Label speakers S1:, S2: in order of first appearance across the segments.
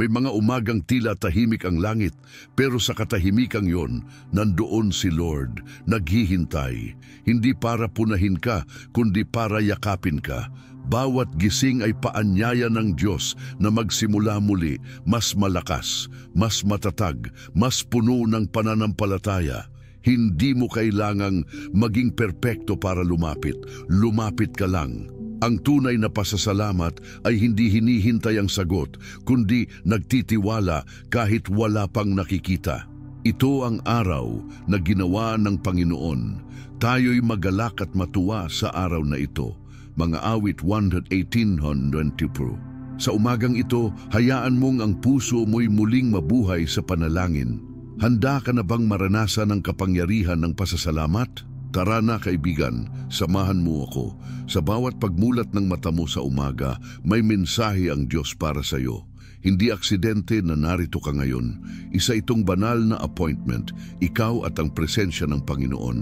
S1: May mga umagang tila tahimik ang langit, pero sa katahimikang yon, nandoon si Lord, naghihintay. Hindi para punahin ka, kundi para yakapin ka. Bawat gising ay paanyaya ng Diyos na magsimula muli, mas malakas, mas matatag, mas puno ng pananampalataya. Hindi mo kailangang maging perpekto para lumapit. Lumapit ka lang. Ang tunay na pasasalamat ay hindi hinihintay ang sagot, kundi nagtitiwala kahit wala pang nakikita. Ito ang araw na ginawa ng Panginoon. Tayo'y magalak at matuwa sa araw na ito. Mga awit 118:22. Sa umagang ito, hayaan mong ang puso mo'y muling mabuhay sa panalangin. Handa ka na bang maranasan ang kapangyarihan ng pasasalamat? Tara na kaibigan, samahan mo ako. Sa bawat pagmulat ng mata mo sa umaga, may mensahe ang Diyos para sa iyo. Hindi aksidente na narito ka ngayon. Isa itong banal na appointment, ikaw at ang presensya ng Panginoon.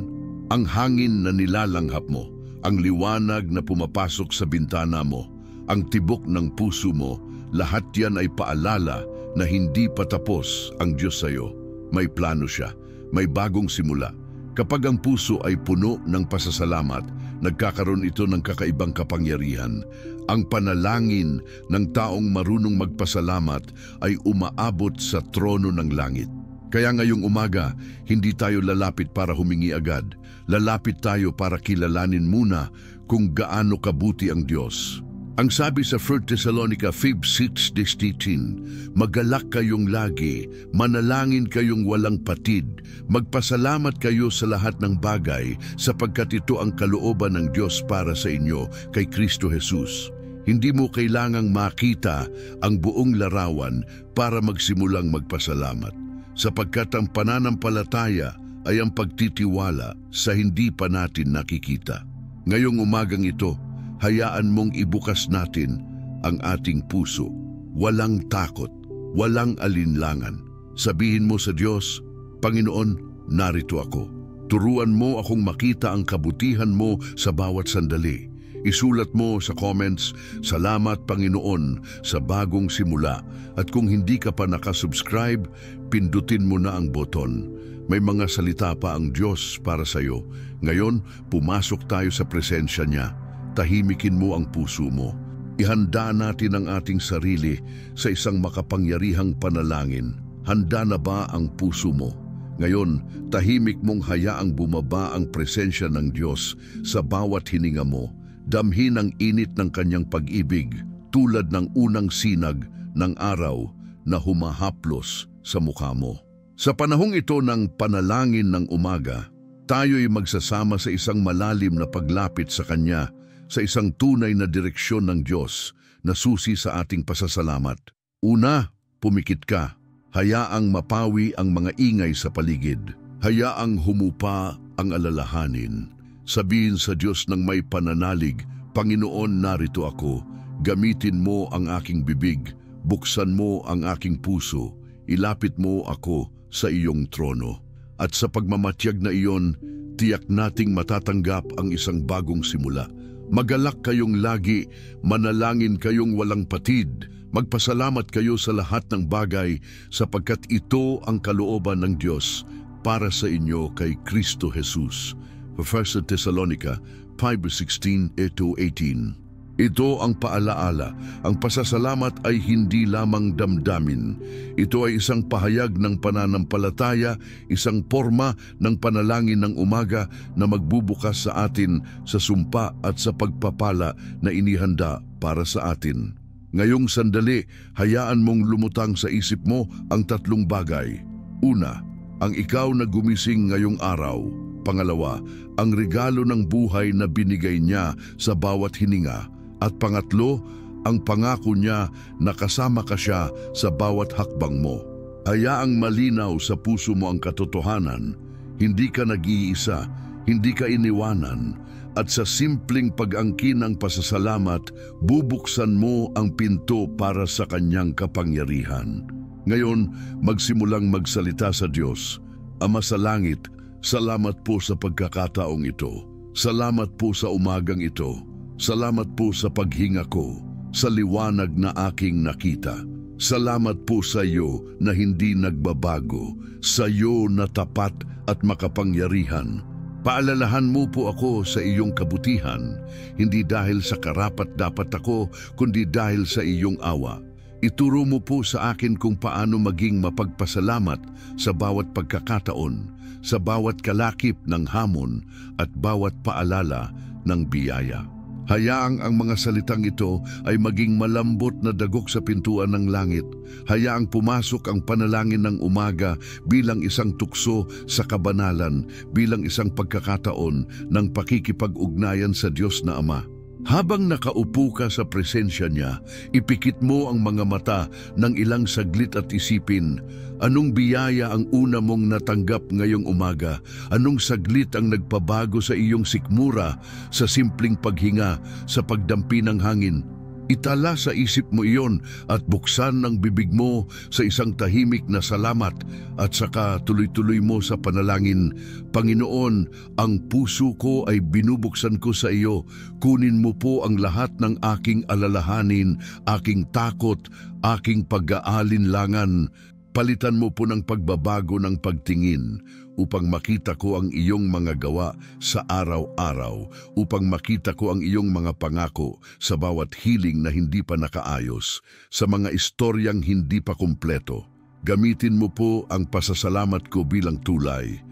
S1: Ang hangin na nilalanghap mo, ang liwanag na pumapasok sa bintana mo, ang tibok ng puso mo, lahat yan ay paalala na hindi pa tapos ang Diyos sa iyo. May plano siya, may bagong simula. Kapag ang puso ay puno ng pasasalamat, nagkakaroon ito ng kakaibang kapangyarihan. Ang panalangin ng taong marunong magpasalamat ay umaabot sa trono ng langit. Kaya ngayong umaga, hindi tayo lalapit para humingi agad. Lalapit tayo para kilalanin muna kung gaano kabuti ang Diyos. Ang sabi sa 1 Thessalonica 5:6-18, magalak kayong lagi, manalangin kayong walang patid, magpasalamat kayo sa lahat ng bagay sapagkat ito ang kalooban ng Diyos para sa inyo kay Kristo Jesus. Hindi mo kailangang makita ang buong larawan para magsimulang magpasalamat, sapagkat ang pananampalataya ay ang pagtitiwala sa hindi pa natin nakikita. Ngayong umagang ito, hayaan mong ibukas natin ang ating puso. Walang takot, walang alinlangan. Sabihin mo sa Diyos, Panginoon, narito ako. Turuan mo akong makita ang kabutihan mo sa bawat sandali. Isulat mo sa comments, salamat Panginoon sa bagong simula. At kung hindi ka pa nakasubscribe, pindutin mo na ang boton. May mga salita pa ang Diyos para sa iyo. Ngayon, pumasok tayo sa presensya niya. Tahimikin mo ang puso mo. Ihanda natin ang ating sarili sa isang makapangyarihang panalangin. Handa na ba ang puso mo? Ngayon, tahimik mong hayaang bumaba ang presensya ng Diyos sa bawat hininga mo. Damhin ang init ng kanyang pag-ibig tulad ng unang sinag ng araw na humahaplos sa mukha mo. Sa panahong ito ng panalangin ng umaga, tayo'y magsasama sa isang malalim na paglapit sa Kanya, sa isang tunay na direksyon ng Diyos na susi sa ating pasasalamat. Una, pumikit ka. Hayaang mapawi ang mga ingay sa paligid. Hayaang humupa ang alalahanin. Sabihin sa Diyos ng may pananalig, Panginoon, narito ako. Gamitin mo ang aking bibig. Buksan mo ang aking puso. Ilapit mo ako sa iyong trono. At sa pagmamatyag na iyon, tiyak nating matatanggap ang isang bagong simula. Magalak kayong lagi, manalangin kayong walang patid, magpasalamat kayo sa lahat ng bagay sapagkat ito ang kalooban ng Diyos para sa inyo kay Kristo Jesus. 1 Thessalonica 5:16-18. Ito ang paalaala, ang pasasalamat ay hindi lamang damdamin. Ito ay isang pahayag ng pananampalataya, isang forma ng panalangin ng umaga na magbubukas sa atin sa sumpa at sa pagpapala na inihanda para sa atin. Ngayong sandali, hayaan mong lumutang sa isip mo ang tatlong bagay. Una, ang ikaw na gumising ngayong araw. Pangalawa, ang regalo ng buhay na binigay niya sa bawat hininga. At pangatlo, ang pangako niya na kasama ka siya sa bawat hakbang mo. Hayaang malinaw sa puso mo ang katotohanan. Hindi ka nag-iisa, hindi ka iniwanan. At sa simpleng pag-angkin ng pasasalamat, bubuksan mo ang pinto para sa kanyang kapangyarihan. Ngayon, magsimulang magsalita sa Diyos. Ama sa langit, salamat po sa pagkakataong ito. Salamat po sa umagang ito. Salamat po sa paghinga ko, sa liwanag na aking nakita. Salamat po sa iyo na hindi nagbabago, sa iyo na tapat at makapangyarihan. Paalalahan mo po ako sa iyong kabutihan, hindi dahil sa karapat-dapat ako, kundi dahil sa iyong awa. Ituro mo po sa akin kung paano maging mapagpasalamat sa bawat pagkakataon, sa bawat kalakip ng hamon at bawat paalala ng biyaya. Hayaang ang mga salitang ito ay maging malambot na dagok sa pintuan ng langit. Hayaang pumasok ang panalangin ng umaga bilang isang tukso sa kabanalan, bilang isang pagkakataon ng pakikipag-ugnayan sa Diyos na Ama. Habang nakaupo ka sa presensya niya, ipikit mo ang mga mata ng ilang saglit at isipin, anong biyaya ang una mong natanggap ngayong umaga? Anong saglit ang nagpabago sa iyong sikmura, sa simpleng paghinga, sa pagdampi ng hangin? Itala sa isip mo iyon at buksan ang bibig mo sa isang tahimik na salamat at saka tuloy-tuloy mo sa panalangin, Panginoon, ang puso ko ay binubuksan ko sa iyo. Kunin mo po ang lahat ng aking alalahanin, aking takot, aking pag-aalinlangan. Palitan mo po ng pagbabago ng pagtingin upang makita ko ang iyong mga gawa sa araw-araw, upang makita ko ang iyong mga pangako sa bawat hiling na hindi pa nakaayos, sa mga istoryang hindi pa kumpleto. Gamitin mo po ang pasasalamat ko bilang tulay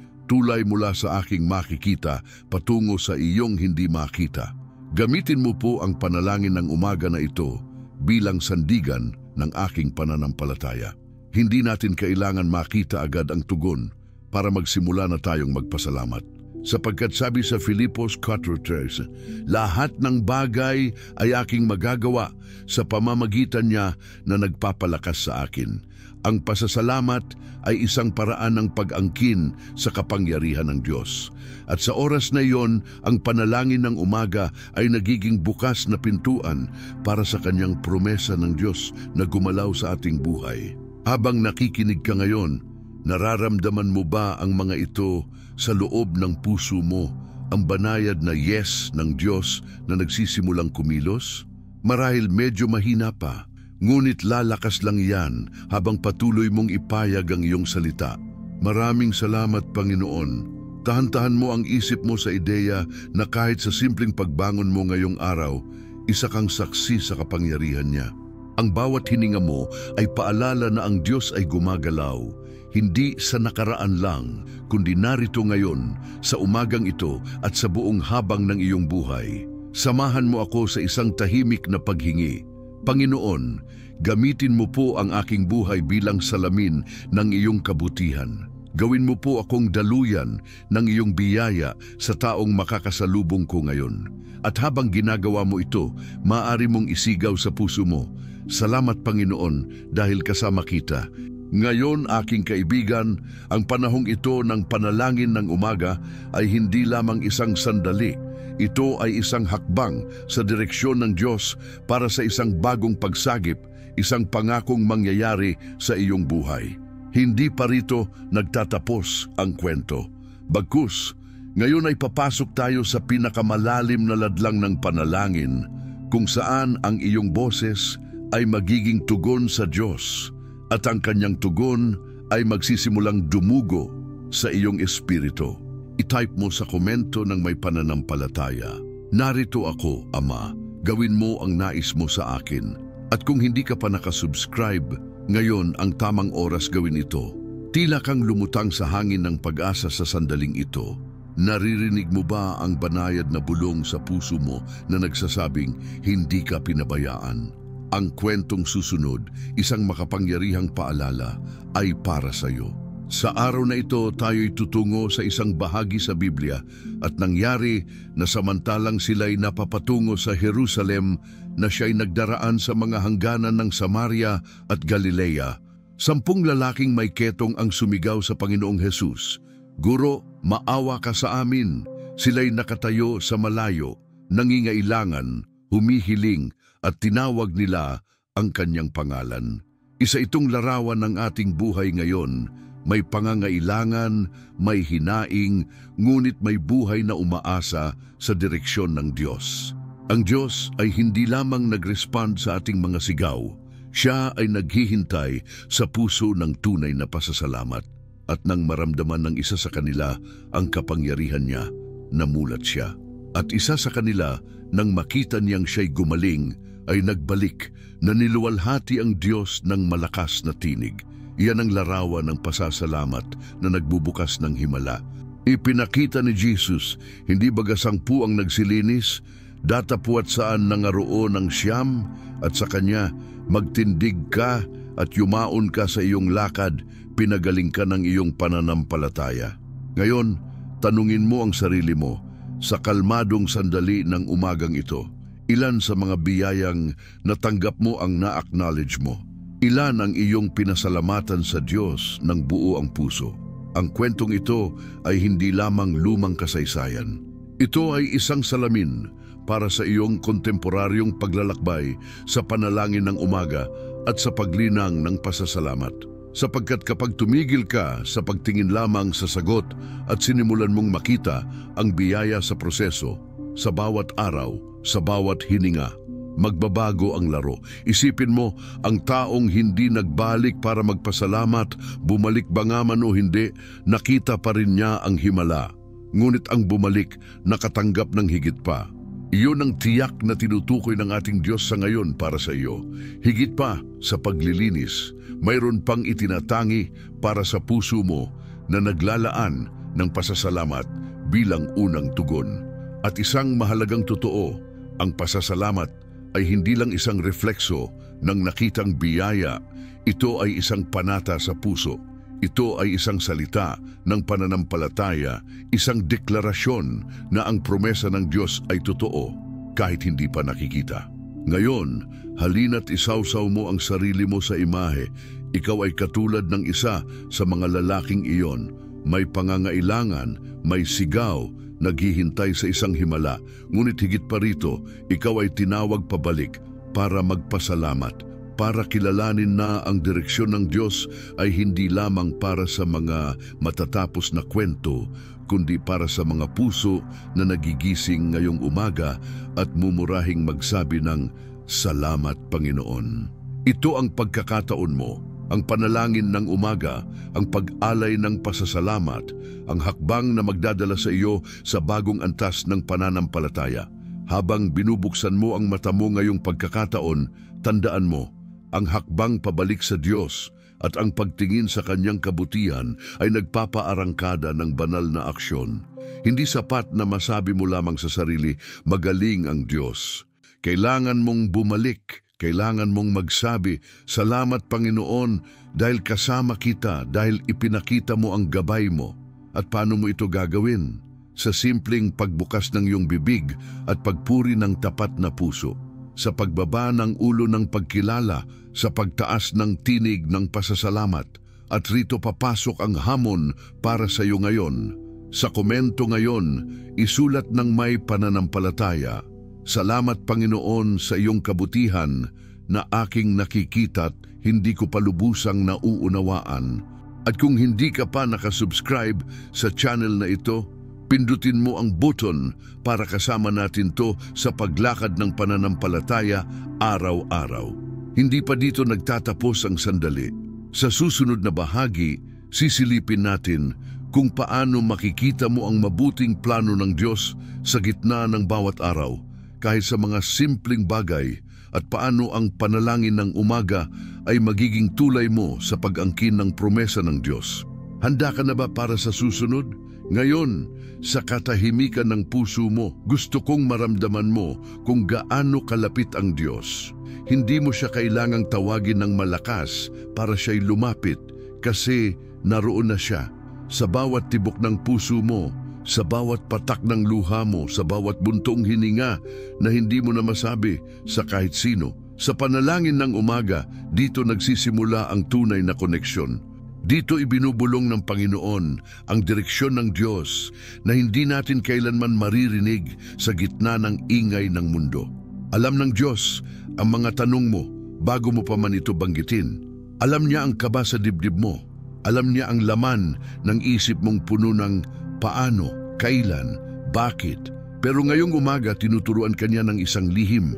S1: mula sa aking makikita patungo sa iyong hindi makita. Gamitin mo po ang panalangin ng umaga na ito bilang sandigan ng aking pananampalataya. Hindi natin kailangan makita agad ang tugon para magsimula na tayong magpasalamat. Sapagkat sabi sa Filipos 4:3, lahat ng bagay ay aking magagawa sa pamamagitan niya na nagpapalakas sa akin. Ang pasasalamat ay isang paraan ng pag-angkin sa kapangyarihan ng Diyos. At sa oras na iyon, ang panalangin ng umaga ay nagiging bukas na pintuan para sa kanyang promesa ng Diyos na gumalaw sa ating buhay. Habang nakikinig ka ngayon, nararamdaman mo ba ang mga ito sa loob ng puso mo, ang banayad na yes ng Diyos na nagsisimulang kumilos? Marahil medyo mahina pa, ngunit lalakas lang yan habang patuloy mong ipayag ang iyong salita. Maraming salamat, Panginoon. Tahan-tahan mo ang isip mo sa ideya na kahit sa simpleng pagbangon mo ngayong araw, isa kang saksi sa kapangyarihan niya. Ang bawat hininga mo ay paalala na ang Diyos ay gumagalaw, hindi sa nakaraan lang, kundi narito ngayon, sa umagang ito at sa buong habang ng iyong buhay. Samahan mo ako sa isang tahimik na paghingi. Panginoon, gamitin mo po ang aking buhay bilang salamin ng iyong kabutihan. Gawin mo po akong daluyan ng iyong biyaya sa taong makakasalubong ko ngayon. At habang ginagawa mo ito, maaari mong isigaw sa puso mo, salamat Panginoon dahil kasama kita. Ngayon aking kaibigan, ang panahong ito ng panalangin ng umaga ay hindi lamang isang sandali. Ito ay isang hakbang sa direksyon ng Diyos para sa isang bagong pagsagip, isang pangakong mangyayari sa iyong buhay. Hindi pa rito nagtatapos ang kwento. Bagkus, ngayon ay papasok tayo sa pinakamalalim na ladlang ng panalangin, kung saan ang iyong boses ay magiging tugon sa Diyos at ang kanyang tugon ay magsisimulang dumugo sa iyong espiritu. I-type mo sa komento ng may pananampalataya, narito ako, Ama, gawin mo ang nais mo sa akin. At kung hindi ka pa nakasubscribe, ngayon ang tamang oras gawin ito. Tila kang lumutang sa hangin ng pag-asa sa sandaling ito. Naririnig mo ba ang banayad na bulong sa puso mo na nagsasabing hindi ka pinabayaan? Ang kwentong susunod, isang makapangyarihang paalala, ay para sa iyo. Sa araw na ito, tayo'y tutungo sa isang bahagi sa Biblia at nangyari na samantalang sila'y napapatungo sa Jerusalem na siya'y nagdaraan sa mga hangganan ng Samaria at Galilea. 10 lalaking may ketong ang sumigaw sa Panginoong Hesus, Guro, maawa ka sa amin. Sila'y nakatayo sa malayo, nangingailangan, humihiling, at tinawag nila ang kanyang pangalan. Isa itong larawan ng ating buhay ngayon. May pangangailangan, may hinaing, ngunit may buhay na umaasa sa direksyon ng Diyos. Ang Diyos ay hindi lamang nag-respond sa ating mga sigaw. Siya ay naghihintay sa puso ng tunay na pasasalamat. At nang maramdaman ng isa sa kanila ang kapangyarihan niya, namulat siya. At isa sa kanila, nang makita niyang siya'y gumaling, ay nagbalik na niluwalhati ang Diyos ng malakas na tinig. Iyan ang larawan ng pasasalamat na nagbubukas ng himala. Ipinakita ni Jesus, hindi baga 10 ang nagsilinis, datapuat saan nangaroon ng 9, at sa kanya, magtindig ka at yumaon ka sa iyong lakad, pinagaling ka ng iyong pananampalataya. Ngayon, tanungin mo ang sarili mo, sa kalmadong sandali ng umagang ito, ilan sa mga biyayang natanggap mo ang na-acknowledge mo? Ilan ang iyong pinasalamatan sa Diyos ng buo ang puso? Ang kwentong ito ay hindi lamang lumang kasaysayan. Ito ay isang salamin para sa iyong kontemporaryong paglalakbay sa panalangin ng umaga at sa paglinang ng pasasalamat. Sapagkat kapag tumigil ka sa pagtingin lamang sa sagot at sinimulan mong makita ang biyaya sa proseso, sa bawat araw, sa bawat hininga, magbabago ang laro. Isipin mo, ang taong hindi nagbalik para magpasalamat, bumalik ba nga man o hindi, nakita pa rin niya ang himala. Ngunit ang bumalik, nakatanggap ng higit pa. Iyon ang tiyak na tinutukoy ng ating Diyos sa ngayon para sa iyo. Higit pa sa paglilinis, mayroon pang itinatangi para sa puso mo na naglalaan ng pasasalamat bilang unang tugon. At isang mahalagang totoo, ang pasasalamat ay hindi lang isang reflekso ng nakitang biyaya, ito ay isang panata sa puso. Ito ay isang salita ng pananampalataya, isang deklarasyon na ang promesa ng Diyos ay totoo kahit hindi pa nakikita. Ngayon, halina't isawsaw mo ang sarili mo sa imahe. Ikaw ay katulad ng isa sa mga lalaking iyon. May pangangailangan, may sigaw, naghihintay sa isang himala. Ngunit higit pa rito, ikaw ay tinawag pabalik para magpasalamat. Para kilalanin na ang direksyon ng Diyos ay hindi lamang para sa mga matatapos na kwento, kundi para sa mga puso na nagigising ngayong umaga at mumurahing magsabi ng, "Salamat, Panginoon." Ito ang pagkakataon mo, ang panalangin ng umaga, ang pag-alay ng pasasalamat, ang hakbang na magdadala sa iyo sa bagong antas ng pananampalataya. Habang binubuksan mo ang mata mo ngayong pagkakataon, tandaan mo, ang hakbang pabalik sa Diyos at ang pagtingin sa kanyang kabutihan ay nagpapaarangkada ng banal na aksyon. Hindi sapat na masabi mo lamang sa sarili, "Magaling ang Diyos." Kailangan mong bumalik, kailangan mong magsabi, "Salamat, Panginoon, dahil kasama kita, dahil ipinakita mo ang gabay mo." At paano mo ito gagawin? Sa simpleng pagbukas ng iyong bibig at pagpuri ng tapat na puso. Sa pagbaba ng ulo ng pagkilala, sa pagtaas ng tinig ng pasasalamat, at rito papasok ang hamon para sa iyo ngayon. Sa komento ngayon, isulat ng may pananampalataya, "Salamat, Panginoon, sa iyong kabutihan na aking nakikita't hindi ko palubusang nauunawaan." At kung hindi ka pa nakasubscribe sa channel na ito, pindutin mo ang button para kasama natin to sa paglakad ng pananampalataya araw-araw. Hindi pa dito nagtatapos ang sandali. Sa susunod na bahagi, sisilipin natin kung paano makikita mo ang mabuting plano ng Diyos sa gitna ng bawat araw, kahit sa mga simpleng bagay, at paano ang panalangin ng umaga ay magiging tulay mo sa pag-angkin ng promesa ng Diyos. Handa ka na ba para sa susunod? Ngayon, sa katahimikan ng puso mo, gusto kong maramdaman mo kung gaano kalapit ang Diyos. Hindi mo siya kailangang tawagin ng malakas para siya'y lumapit kasi naroon na siya. Sa bawat tibok ng puso mo, sa bawat patak ng luha mo, sa bawat buntong hininga na hindi mo na masabi sa kahit sino. Sa panalangin ng umaga, dito nagsisimula ang tunay na koneksyon. Dito ibinubulong ng Panginoon ang direksyon ng Diyos na hindi natin kailanman maririnig sa gitna ng ingay ng mundo. Alam ng Diyos ang mga tanong mo bago mo pa man ito banggitin. Alam niya ang kaba sa dibdib mo. Alam niya ang laman ng isip mong puno ng paano, kailan, bakit. Pero ngayong umaga tinuturuan ka niya ng isang lihim.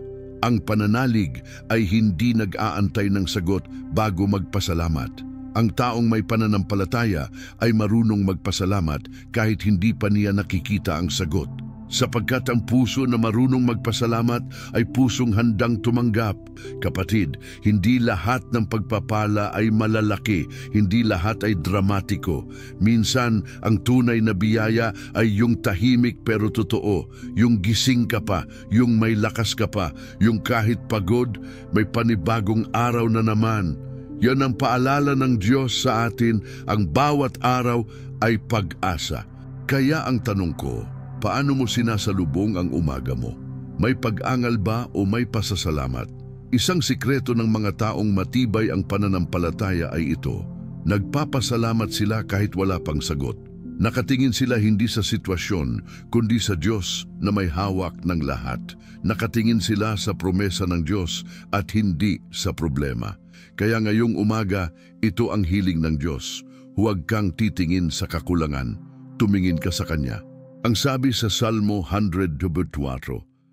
S1: Ang pananalig ay hindi nag-aantay ng sagot bago magpasalamat. Ang taong may pananampalataya ay marunong magpasalamat kahit hindi pa niya nakikita ang sagot. Sapagkat ang puso na marunong magpasalamat ay pusong handang tumanggap. Kapatid, hindi lahat ng pagpapala ay malalaki, hindi lahat ay dramatiko. Minsan, ang tunay na biyaya ay yung tahimik pero totoo, yung gising ka pa, yung may lakas ka pa, yung kahit pagod, may panibagong araw na naman. Yan ang paalala ng Diyos sa atin, ang bawat araw ay pag-asa. Kaya ang tanong ko, paano mo sinasalubong ang umaga mo? May pag-angal ba o may pasasalamat? Isang sikreto ng mga taong matibay ang pananampalataya ay ito. Nagpapasalamat sila kahit wala pang sagot. Nakatingin sila hindi sa sitwasyon, kundi sa Diyos na may hawak ng lahat. Nakatingin sila sa promesa ng Diyos at hindi sa problema. Kaya ngayong umaga, ito ang hiling ng Diyos. Huwag kang titingin sa kakulangan. Tumingin ka sa Kanya. Ang sabi sa Salmo 124,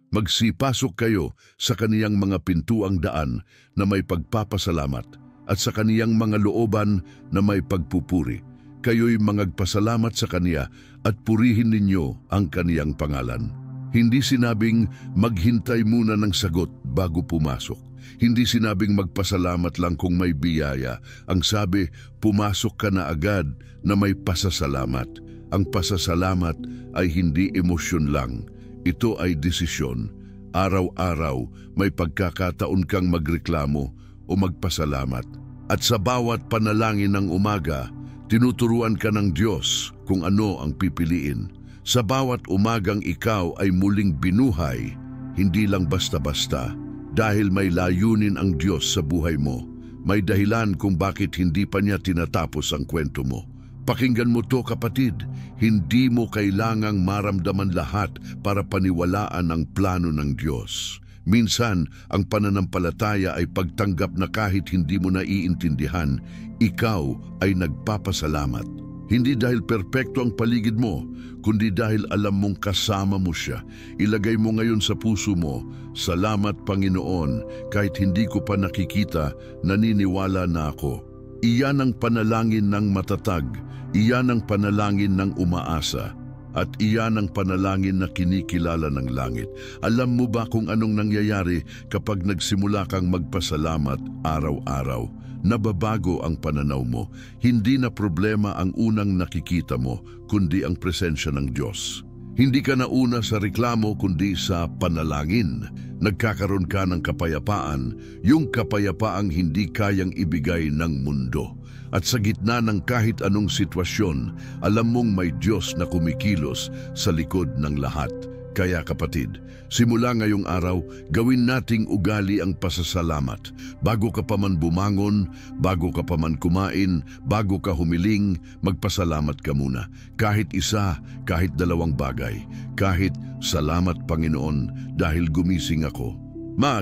S1: magsipasok kayo sa kaniyang mga pintuang daan na may pagpapasalamat at sa kaniyang mga looban na may pagpupuri. Kayo'y mangagpasalamat sa Kaniya at purihin ninyo ang Kaniyang pangalan. Hindi sinabing maghintay muna ng sagot bago pumasok. Hindi sinabing magpasalamat lang kung may biyaya. Ang sabi, pumasok ka na agad na may pasasalamat. Ang pasasalamat ay hindi emosyon lang. Ito ay desisyon. Araw-araw may pagkakataon kang magreklamo o magpasalamat. At sa bawat panalangin ng umaga, tinuturuan ka ng Diyos kung ano ang pipiliin. Sa bawat umagang ikaw ay muling binuhay, hindi lang basta-basta. Dahil may layunin ang Diyos sa buhay mo, may dahilan kung bakit hindi pa niya tinatapos ang kwento mo. Pakinggan mo to, kapatid, hindi mo kailangang maramdaman lahat para paniwalaan ang plano ng Diyos. Minsan, ang pananampalataya ay pagtanggap na kahit hindi mo naiintindihan, ikaw ay nagpapasalamat. Hindi dahil perpekto ang paligid mo, kundi dahil alam mong kasama mo siya. Ilagay mo ngayon sa puso mo, salamat Panginoon, kahit hindi ko pa nakikita, naniniwala na ako. Iyan ang panalangin ng matatag, iyan ang panalangin ng umaasa, at iyan ang panalangin na kinikilala ng langit. Alam mo ba kung anong nangyayari kapag nagsimula kang magpasalamat araw-araw? Nababago ang pananaw mo. Hindi na problema ang unang nakikita mo, kundi ang presensya ng Diyos. Hindi ka nauna sa reklamo, kundi sa panalangin. Nagkakaroon ka ng kapayapaan, yung kapayapaang hindi kayang ibigay ng mundo. At sa gitna ng kahit anong sitwasyon, alam mong may Diyos na kumikilos sa likod ng lahat. Kaya kapatid, simula ngayong araw, gawin nating ugali ang pasasalamat. Bago ka pa man bumangon, bago ka pa man kumain, bago ka humiling, magpasalamat ka muna. Kahit isa, kahit dalawang bagay. Kahit salamat Panginoon dahil gumising ako.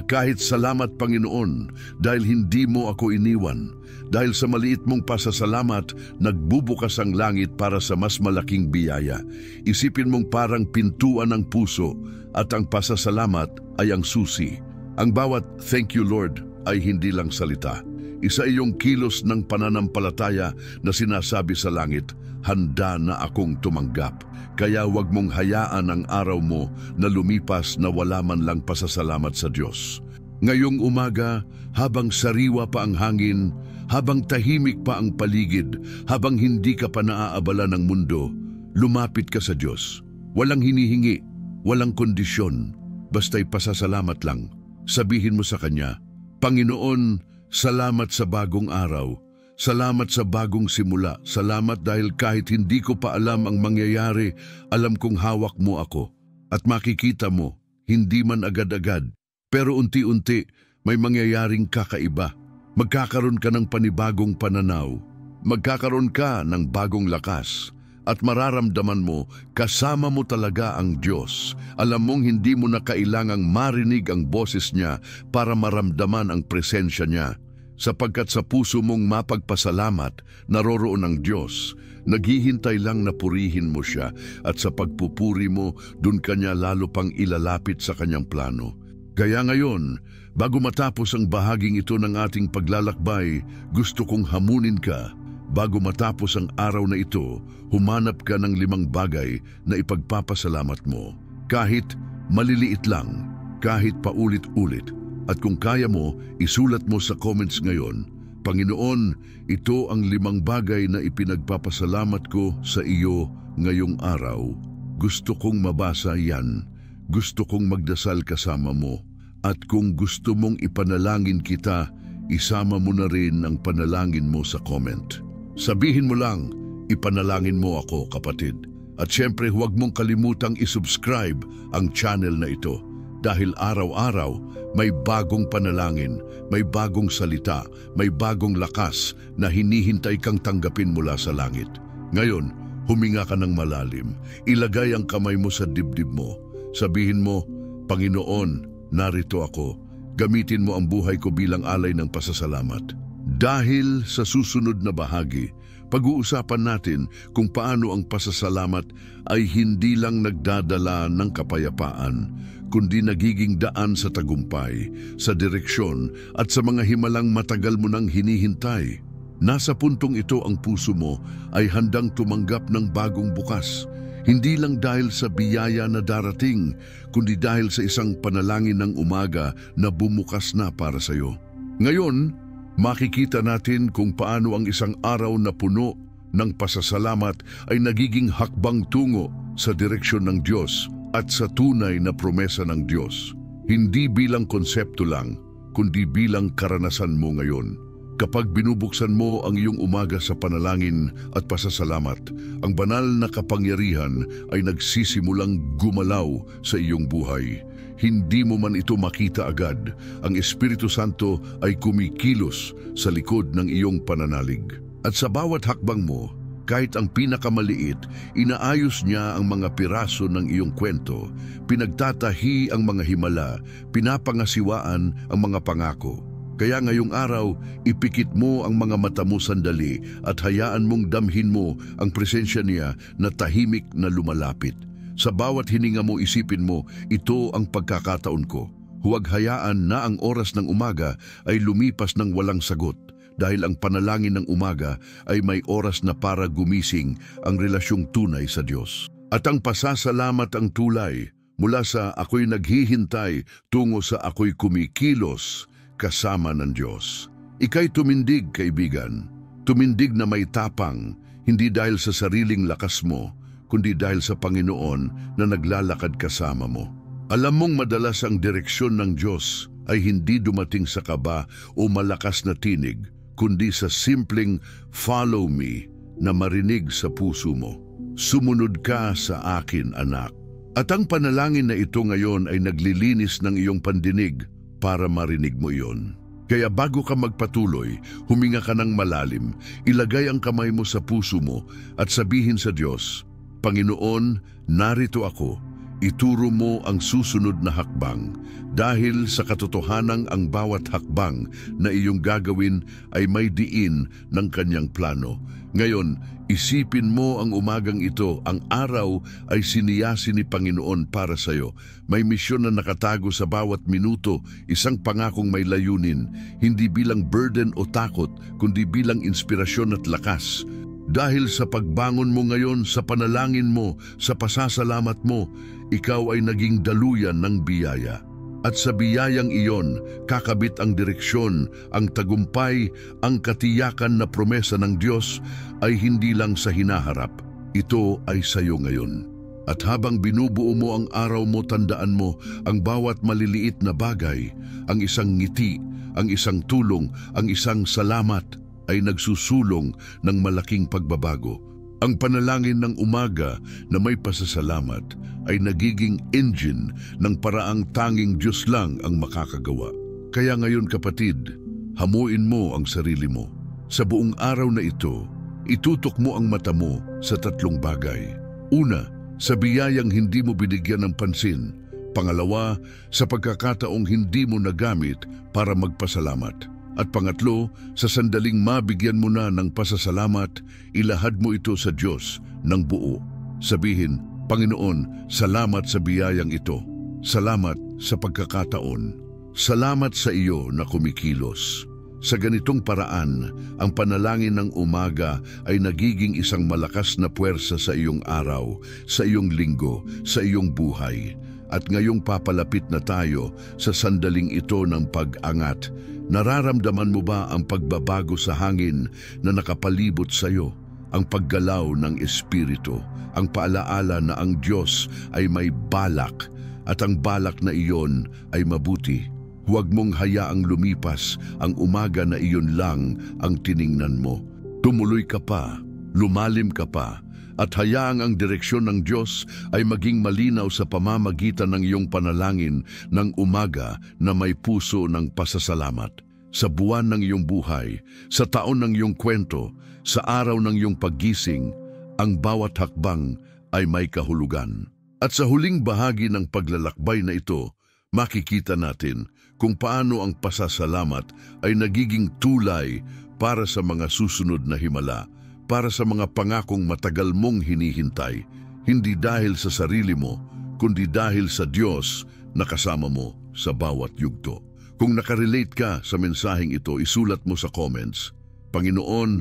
S1: Kahit salamat Panginoon dahil hindi mo ako iniwan. Dahil sa maliit mong pasasalamat, nagbubukas ang langit para sa mas malaking biyaya. Isipin mong parang pintuan ng puso at ang pasasalamat ay ang susi. Ang bawat thank you Lord ay hindi lang salita. Isa iyong kilos ng pananampalataya na sinasabi sa langit, handa na akong tumanggap. Kaya huwag mong hayaan ang araw mo na lumipas na wala man lang pasasalamat sa Diyos. Ngayong umaga, habang sariwa pa ang hangin, habang tahimik pa ang paligid, habang hindi ka pa naaabala ng mundo, lumapit ka sa Diyos. Walang hinihingi, walang kondisyon, basta'y pasasalamat lang. Sabihin mo sa Kanya, Panginoon, salamat sa bagong araw. Salamat sa bagong simula. Salamat dahil kahit hindi ko pa alam ang mangyayari, alam kong hawak mo ako. At makikita mo, hindi man agad-agad, pero unti-unti may mangyayaring kakaiba. Magkakaroon ka ng panibagong pananaw. Magkakaroon ka ng bagong lakas. At mararamdaman mo, kasama mo talaga ang Diyos. Alam mong hindi mo na kailangang marinig ang boses niya para maramdaman ang presensya niya. Sapagkat sa puso mong mapagpasalamat, naroroon ang Diyos. Naghihintay lang na purihin mo siya at sa pagpupuri mo, dun ka niya lalo pang ilalapit sa kanyang plano. Kaya ngayon, bago matapos ang bahaging ito ng ating paglalakbay, gusto kong hamunin ka. Bago matapos ang araw na ito, humanap ka ng 5 bagay na ipagpapasalamat mo. Kahit maliliit lang, kahit paulit-ulit. At kung kaya mo, isulat mo sa comments ngayon, Panginoon, ito ang 5 bagay na ipinagpapasalamat ko sa iyo ngayong araw. Gusto kong mabasa yan. Gusto kong magdasal kasama mo. At kung gusto mong ipanalangin kita, isama mo na rin ang panalangin mo sa comment. Sabihin mo lang, ipanalangin mo ako, kapatid. At syempre huwag mong kalimutang isubscribe ang channel na ito. Dahil araw-araw may bagong panalangin, may bagong salita, may bagong lakas na hinihintay kang tanggapin mula sa langit. Ngayon, huminga ka ng malalim. Ilagay ang kamay mo sa dibdib mo. Sabihin mo, Panginoon, narito ako. Gamitin mo ang buhay ko bilang alay ng pasasalamat. Dahil sa susunod na bahagi, pag-uusapan natin kung paano ang pasasalamat ay hindi lang nagdadala ng kapayapaan, kundi nagiging daan sa tagumpay, sa direksyon at sa mga himalang matagal mo nang hinihintay. Nasa puntong ito ang puso mo ay handang tumanggap ng bagong bukas. Hindi lang dahil sa biyaya na darating, kundi dahil sa isang panalangin ng umaga na bumukas na para sa iyo. Ngayon, makikita natin kung paano ang isang araw na puno ng pasasalamat ay nagiging hakbang tungo sa direksyon ng Diyos at sa tunay na promesa ng Diyos. Hindi bilang konsepto lang, kundi bilang karanasan mo ngayon. Kapag binubuksan mo ang iyong umaga sa panalangin at pasasalamat, ang banal na kapangyarihan ay nagsisimulang gumalaw sa iyong buhay. Hindi mo man ito makita agad, ang Espiritu Santo ay kumikilos sa likod ng iyong pananalig. At sa bawat hakbang mo, kahit ang pinakamaliit, inaayos niya ang mga piraso ng iyong kwento, pinagtatahi ang mga himala, pinapangasiwaan ang mga pangako. Kaya ngayong araw, ipikit mo ang mga mata mo sandali at hayaan mong damhin mo ang presensya niya na tahimik na lumalapit. Sa bawat hininga mo, isipin mo, ito ang pagkakataon ko. Huwag hayaan na ang oras ng umaga ay lumipas ng walang sagot, dahil ang panalangin ng umaga ay may oras na para gumising ang relasyong tunay sa Diyos. At ang pasasalamat ang tulay mula sa ako'y naghihintay tungo sa ako'y kumikilos kasama ng Diyos. Ika'y tumindig, kaibigan. Tumindig na may tapang, hindi dahil sa sariling lakas mo, kundi dahil sa Panginoon na naglalakad kasama mo. Alam mong madalas ang direksyon ng Diyos ay hindi dumating sa kaba o malakas na tinig, kundi sa simpleng follow me na marinig sa puso mo. Sumunod ka sa akin, anak. At ang panalangin na ito ngayon ay naglilinis ng iyong pandinig para marinig mo iyon. Kaya bago ka magpatuloy, huminga ka ng malalim, ilagay ang kamay mo sa puso mo at sabihin sa Diyos, Panginoon, narito ako. Ituro mo ang susunod na hakbang, dahil sa katotohanang ang bawat hakbang na iyong gagawin ay may diin ng kanyang plano. Ngayon, isipin mo ang umagang ito, ang araw ay siniyasi ni Panginoon para sa iyo. May misyon na nakatago sa bawat minuto, isang pangakong may layunin, hindi bilang burden o takot, kundi bilang inspirasyon at lakas. Dahil sa pagbangon mo ngayon, sa panalangin mo, sa pasasalamat mo, ikaw ay naging daluyan ng biyaya. At sa biyayang iyon, kakabit ang direksyon, ang tagumpay, ang katiyakan na promesa ng Diyos ay hindi lang sa hinaharap. Ito ay sa iyo ngayon. At habang binubuo mo ang araw mo, tandaan mo ang bawat maliliit na bagay, ang isang ngiti, ang isang tulong, ang isang salamat, ay nagsusulong ng malaking pagbabago. Ang panalangin ng umaga na may pasasalamat ay nagiging engine ng paraang tanging Diyos lang ang makakagawa. Kaya ngayon, kapatid, hamuin mo ang sarili mo. Sa buong araw na ito, itutok mo ang mata mo sa 3 bagay. Una, sa biyayang hindi mo binigyan ng pansin. Pangalawa, sa pagkakataong hindi mo nagamit para magpasalamat. At pangatlo, sa sandaling mabigyan mo na ng pasasalamat, ilahad mo ito sa Diyos ng buo. Sabihin, Panginoon, salamat sa biyayang ito. Salamat sa pagkakataon. Salamat sa iyo na kumikilos. Sa ganitong paraan, ang panalangin ng umaga ay nagiging isang malakas na puwersa sa iyong araw, sa iyong linggo, sa iyong buhay. At ngayong papalapit na tayo sa sandaling ito ng pag-angat, nararamdaman mo ba ang pagbabago sa hangin na nakapalibot sa iyo? Ang paggalaw ng Espiritu, ang paalaala na ang Diyos ay may balak at ang balak na iyon ay mabuti. Huwag mong hayaang lumipas ang umaga na iyon lang ang tiningnan mo. Tumuloy ka pa, lumalim ka pa, at hayaang ang direksyon ng Diyos ay maging malinaw sa pamamagitan ng iyong panalangin ng umaga na may puso ng pasasalamat. Sa buwan ng iyong buhay, sa taon ng iyong kwento, sa araw ng iyong paggising, ang bawat hakbang ay may kahulugan. At sa huling bahagi ng paglalakbay na ito, makikita natin kung paano ang pasasalamat ay nagiging tulay para sa mga susunod na himala, para sa mga pangakong matagal mong hinihintay, hindi dahil sa sarili mo, kundi dahil sa Diyos na kasama mo sa bawat yugto. Kung nakarelate ka sa mensaheng ito, isulat mo sa comments, Panginoon,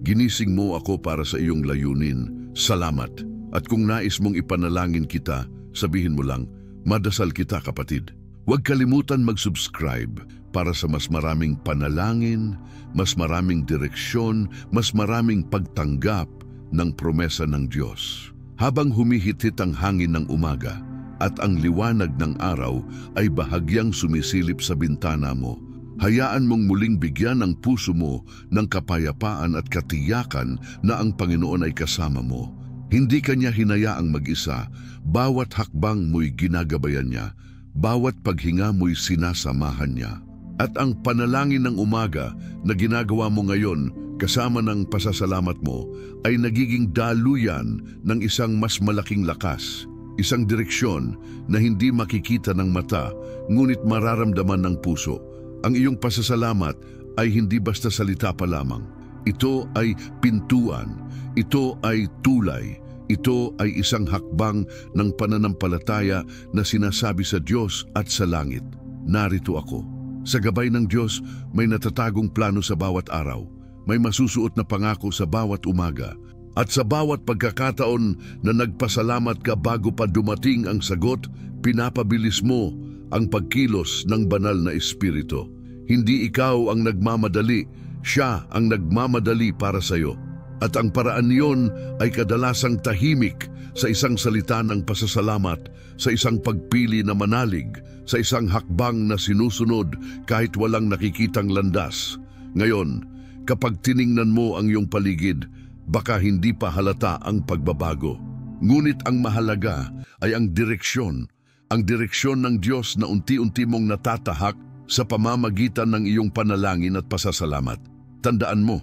S1: ginising mo ako para sa iyong layunin. Salamat. At kung nais mong ipanalangin kita, sabihin mo lang, madasal kita kapatid. Huwag kalimutan mag-subscribe para sa mas maraming panalangin, mas maraming direksyon, mas maraming pagtanggap ng promesa ng Diyos. Habang humihit-hit ang hangin ng umaga at ang liwanag ng araw ay bahagyang sumisilip sa bintana mo, hayaan mong muling bigyan ang puso mo ng kapayapaan at katiyakan na ang Panginoon ay kasama mo. Hindi kanya hinayaang mag-isa, bawat hakbang mo'y ginagabayan niya, bawat paghinga mo'y sinasamahan niya. At ang panalangin ng umaga na ginagawa mo ngayon kasama ng pasasalamat mo ay nagiging daluyan ng isang mas malaking lakas, isang direksyon na hindi makikita ng mata ngunit mararamdaman ng puso. Ang iyong pasasalamat ay hindi basta salita pa lamang. Ito ay pintuan, ito ay tulay, ito ay isang hakbang ng pananampalataya na sinasabi sa Diyos at sa langit, narito ako. Sa gabay ng Diyos, may natatagong plano sa bawat araw, may masusuot na pangako sa bawat umaga, at sa bawat pagkakataon na nagpasalamat ka bago pa dumating ang sagot, pinapabilis mo ang pagkilos ng banal na Espiritu. Hindi ikaw ang nagmamadali, siya ang nagmamadali para sa iyo. At ang paraan niyon ay kadalasang tahimik sa isang salita ng pasasalamat, sa isang pagpili na manalig, sa isang hakbang na sinusunod kahit walang nakikitang landas. Ngayon, kapag tiningnan mo ang iyong paligid, baka hindi pa halata ang pagbabago. Ngunit ang mahalaga ay ang direksyon ng Diyos na unti-unti mong natatahak sa pamamagitan ng iyong panalangin at pasasalamat. Tandaan mo,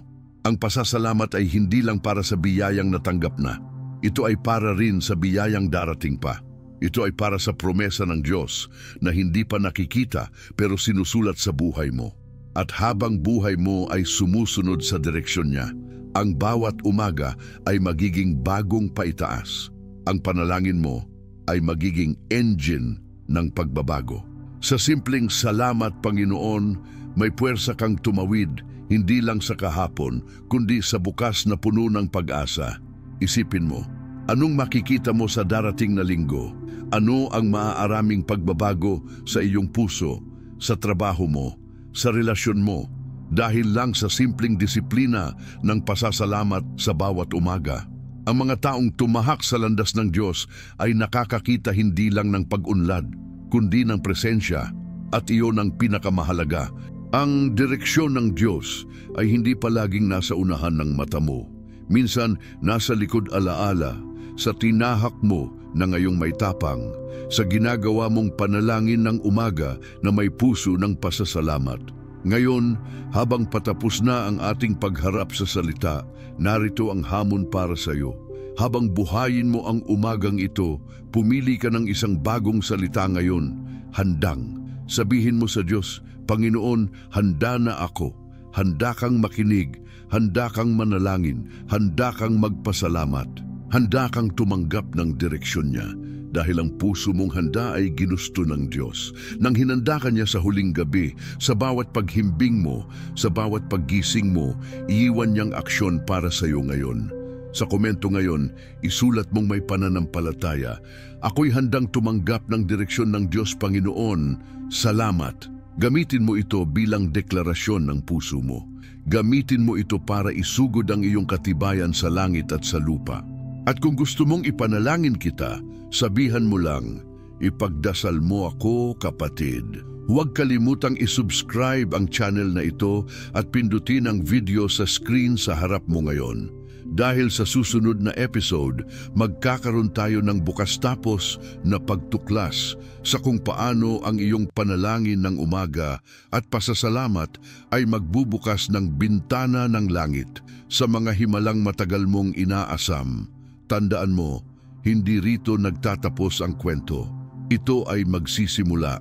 S1: ang pasasalamat ay hindi lang para sa biyayang natanggap na. Ito ay para rin sa biyayang darating pa. Ito ay para sa promesa ng Diyos na hindi pa nakikita pero sinusulat sa buhay mo. At habang buhay mo ay sumusunod sa direksyon niya, ang bawat umaga ay magiging bagong paitaas. Ang panalangin mo ay magiging engine ng pagbabago. Sa simpleng salamat Panginoon, may puwersa kang tumawid, hindi lang sa kahapon, kundi sa bukas na puno ng pag-asa. Isipin mo, anong makikita mo sa darating na linggo? Ano ang maaaraming pagbabago sa iyong puso, sa trabaho mo, sa relasyon mo, dahil lang sa simpleng disiplina ng pasasalamat sa bawat umaga? Ang mga taong tumahak sa landas ng Diyos ay nakakakita hindi lang ng pag-unlad, kundi ng presensya, at iyon ang pinakamahalaga. Ang direksyon ng Diyos ay hindi palaging nasa unahan ng mata mo. Minsan, nasa likod alaala, sa tinahak mo na ngayong may tapang, sa ginagawa mong panalangin ng umaga na may puso ng pasasalamat. Ngayon, habang patapos na ang ating pagharap sa salita, narito ang hamon para sa iyo. Habang buhayin mo ang umagang ito, pumili ka ng isang bagong salita ngayon, handang. Sabihin mo sa Diyos, Panginoon, handa na ako. Handa kang makinig, handa kang manalangin, handa kang magpasalamat, handa kang tumanggap ng direksyon niya. dahil ang puso mong handa ay ginusto ng Diyos. Nang hinanda ka niya sa huling gabi, sa bawat paghimbing mo, sa bawat paggising mo, iiwan niyang aksyon para sa iyo ngayon. Sa komento ngayon, isulat mong may pananampalataya. Ako'y handang tumanggap ng direksyon ng Diyos Panginoon. Salamat. Gamitin mo ito bilang deklarasyon ng puso mo. Gamitin mo ito para isugod ang iyong katibayan sa langit at sa lupa. At kung gusto mong ipanalangin kita, sabihan mo lang, ipagdasal mo ako, kapatid. Huwag kalimutang isubscribe ang channel na ito at pindutin ang video sa screen sa harap mo ngayon. Dahil sa susunod na episode, magkakaroon tayo ng bukas tapos na pagtuklas sa kung paano ang iyong panalangin ng umaga at pasasalamat ay magbubukas ng bintana ng langit sa mga himalang matagal mong inaasam. Tandaan mo, hindi rito nagtatapos ang kwento. Ito ay magsisimula.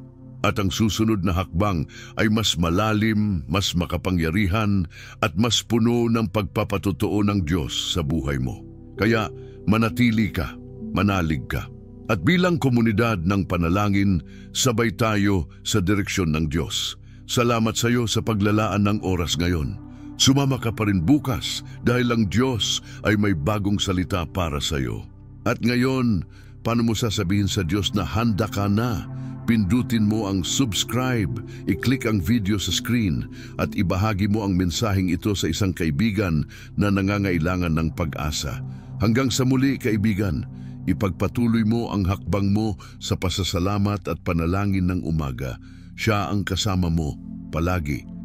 S1: At ang susunod na hakbang ay mas malalim, mas makapangyarihan, at mas puno ng pagpapatotoo ng Diyos sa buhay mo. Kaya manatili ka, manalig ka. At bilang komunidad ng panalangin, sabay tayo sa direksyon ng Diyos. Salamat sa iyo sa paglalaan ng oras ngayon. Sumama ka pa rin bukas dahil ang Diyos ay may bagong salita para sa iyo. At ngayon, paano mo sasabihin sa Diyos na handa ka na? Pindutin mo ang subscribe, i-click ang video sa screen at ibahagi mo ang mensaheng ito sa isang kaibigan na nangangailangan ng pag-asa. Hanggang sa muli, kaibigan, ipagpatuloy mo ang hakbang mo sa pasasalamat at panalangin ng umaga. Siya ang kasama mo palagi.